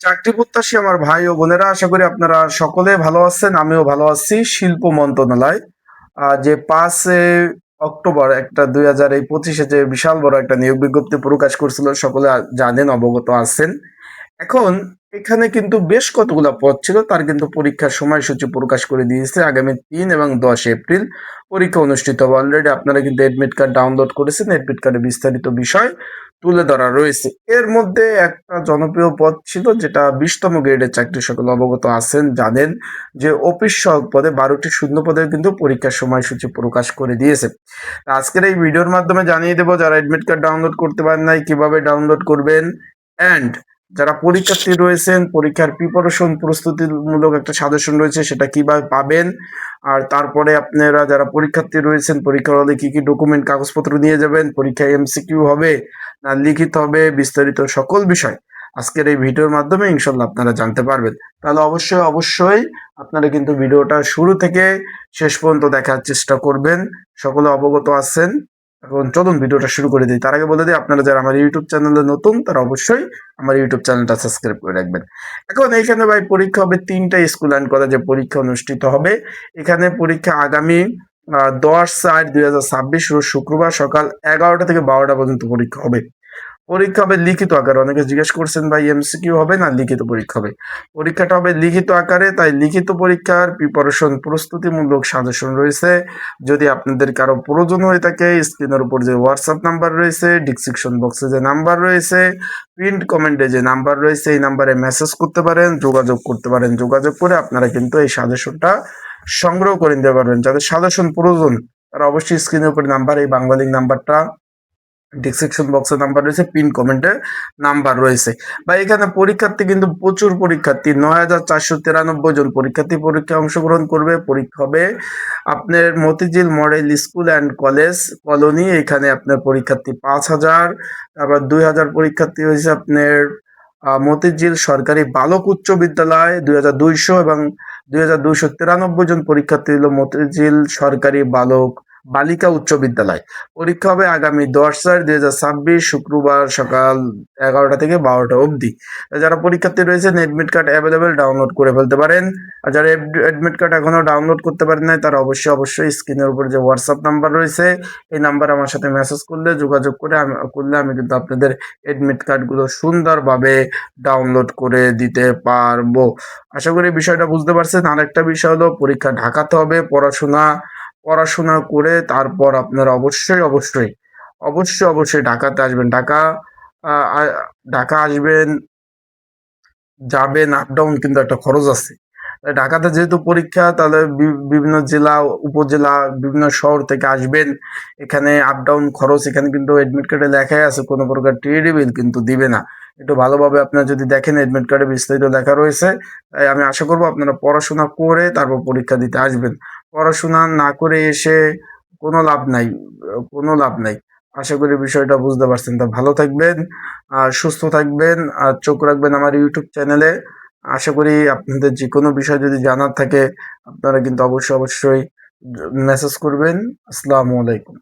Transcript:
চাকরি প্রত্যাশী আমার ভাই ও বোনেরা, আশা করি আপনারা সকলে ভালো আছেন। আমিও ভালো আছি। শিল্প মন্ত্রণালয় যে 5 অক্টোবর একটা 2025 যে বিশাল বড় একটা নিয়োগ বিজ্ঞপ্তি প্রকাশ করছিল, সকলে জানেন, অবগত আছেন। এখন এখানে কিন্তু বেশ কতগুলা পদ ছিল, তার কিন্তু পরীক্ষার সময়সূচি প্রকাশ করে দিয়েছে। আগামী 3 এবং 10 এপ্রিল পরীক্ষা অনুষ্ঠিত হবে। অলরেডি আপনারা কিন্তু এডমিট কার্ড ডাউনলোড করেছেন। এডমিট কার্ডে বিস্তারিত বিষয় তুলে ধরা রয়েছে। এর মধ্যে একটা জনপ্রিয় পদ ছিল, যেটা 20তম গ্রেডের চাকরি, সকলে অবগত আছেন, জানেন যে অফিস সহায়ক পদে 12টি শূন্য পদের কিন্তু পরীক্ষার সময়সূচি প্রকাশ করে দিয়েছে। আজকের এই ভিডিওর মাধ্যমে জানিয়ে দেবো যারা এডমিট কার্ড ডাউনলোড করতে পারেন নাই কিভাবে ডাউনলোড করবেন, অ্যান্ড যারা পরীক্ষার্থী রয়েছেন পরীক্ষার প্রিপারেশন প্রস্তুতিমূলক একটা সাজেশন রয়েছে সেটা কিভাবে পাবেন। আর তারপরে আপনারা যারা পরীক্ষার্থী রয়েছেন পরীক্ষার হলে কি কি ডকুমেন্ট কাগজপত্র নিয়ে যাবেন, পরীক্ষায় এমসিকিউ হবে না লিখিত হবে, বিস্তারিত সকল বিষয় আজকের এই ভিডিওর মাধ্যমে ইনশাল্লাহ আপনারা জানতে পারবেন। তাহলে অবশ্যই আপনারা কিন্তু ভিডিওটা শুরু থেকে শেষ পর্যন্ত দেখার চেষ্টা করবেন। সকলে অবগত আছেন। এখন চলুন ভিডিওটা শুরু করে দিই। তার আগে বলে দিই, আপনারা যারা আমার ইউটিউব চ্যানেলে নতুন তারা অবশ্যই আমার ইউটিউব চ্যানেলটা সাবস্ক্রাইব করে রাখবেন। এখন এইখানে ভাই পরীক্ষা হবে 3টা স্কুল অ্যান্ড কলেজে পরীক্ষা অনুষ্ঠিত হবে। এখানে পরীক্ষা আগামী 10/4/2026 রোজ শুক্রবার সকাল 11টা থেকে 12টা পর্যন্ত পরীক্ষা হবে। পরীক্ষা হবে লিখিত আকারে। অনেকে জিজ্ঞেস করছেন ভাই এমসিকিউ হবে না লিখিত পরীক্ষা হবে। পরীক্ষাটা হবে লিখিত আকারে, তাই লিখিত পরীক্ষার প্রিপারেশন প্রস্তুতিমূলক সাজেশন রয়েছে। যদি আপনাদের কারো প্রয়োজন হয়ে থাকে স্ক্রিনের উপর যে হোয়াটসঅ্যাপ নাম্বার রয়েছে, ডিসক্রিপশন বক্সে যে নাম্বার রয়েছে, প্রিন্ট কমেন্টে যে নাম্বার রয়েছে, এই নাম্বারে মেসেজ করতে পারেন, যোগাযোগ করতে পারেন। যোগাযোগ করে আপনারা কিন্তু এই সাজেশনটা সংগ্রহ করে নিতে পারবেন। যাদের সাজেশন প্রয়োজন তারা অবশ্যই স্ক্রিনের উপর নাম্বার, এই বাংলালিংক নাম্বারটা, ডিসক্রিপশন বক্সে নাম্বার রয়েছে, পিন কমেন্টে নাম্বার রয়েছে। বা এখানে পরীক্ষার্থী কিন্তু প্রচুর পরীক্ষার্থী, 9,493 জন পরীক্ষার্থী পরীক্ষায় অংশগ্রহণ করবে। পরীক্ষা হবে আপনার Motijheel model school and college colony. এখানে আপনার পরীক্ষার্থী 5,000। তারপর 2,000 পরীক্ষার্থী হয়েছে আপনার মতিঝিল সরকারি বালক উচ্চ বিদ্যালয় 2,200, এবং 2,293 জন পরীক্ষার্থী হলো মতিঝিল সরকারি বালিকা উচ্চ বিদ্যালয়। পরীক্ষা হবে আগামী 10/4/2026 শুক্রবার সকাল 11টা থেকে 12টা অবধি। যারা পরীক্ষার্থী রয়েছেন এডমিট কার্ড অ্যাভেলেবেল, ডাউনলোড করে ফেলতে পারেন। আর যারা এডমিট কার্ড এখনো ডাউনলোড করতে পারেন নাই তারা অবশ্যই স্ক্রিনের উপর যে হোয়াটসঅ্যাপ নাম্বার রয়েছে এই নাম্বারে আমার সাথে মেসেজ করলে, যোগাযোগ করলে আমি কিন্তু আপনাদের এডমিট কার্ডগুলো সুন্দরভাবে ডাউনলোড করে দিতে পারবো। আশা করি বিষয়টা বুঝতে পারছেন। আরেকটা বিষয় হলো পরীক্ষা ঢাকাতে হবে। পড়াশোনা করে তারপর আপনারা অবশ্যই ঢাকাতে আসবেন। ঢাকা আসবেন, যাবেন, আপ ডাউন কিন্তু একটা খরচ আছে। ঢাকাতে যেহেতু পরীক্ষা, তাহলে বিভিন্ন জেলা, উপজেলা, বিভিন্ন শহর থেকে আসবেন। এখানে আপ ডাউন খরচ, এখানে কিন্তু এডমিট কার্ডে লেখাই আছে কোনো প্রকার টিএডি বিল কিন্তু দিবে না। একটু ভালোভাবে আপনারা যদি দেখেন এডমিট কার্ডে বিস্তারিত লেখা রয়েছে। তাই আমি আশা করবো আপনারা পড়াশোনা করে তারপর পরীক্ষা দিতে আসবেন। পড়াশোনা না করে এসে কোনো লাভ নাই। আশা করি বিষয়টা বুঝতে পারছেন। তা ভালো থাকবেন, সুস্থ থাকবেন, আর চোখ রাখবেন আমার ইউটিউব চ্যানেলে। আশা করি আপনাদের যে কোনো বিষয় যদি জানার থাকে আপনারা কিন্তু অবশ্যই মেসেজ করবেন। আসসালামু আলাইকুম।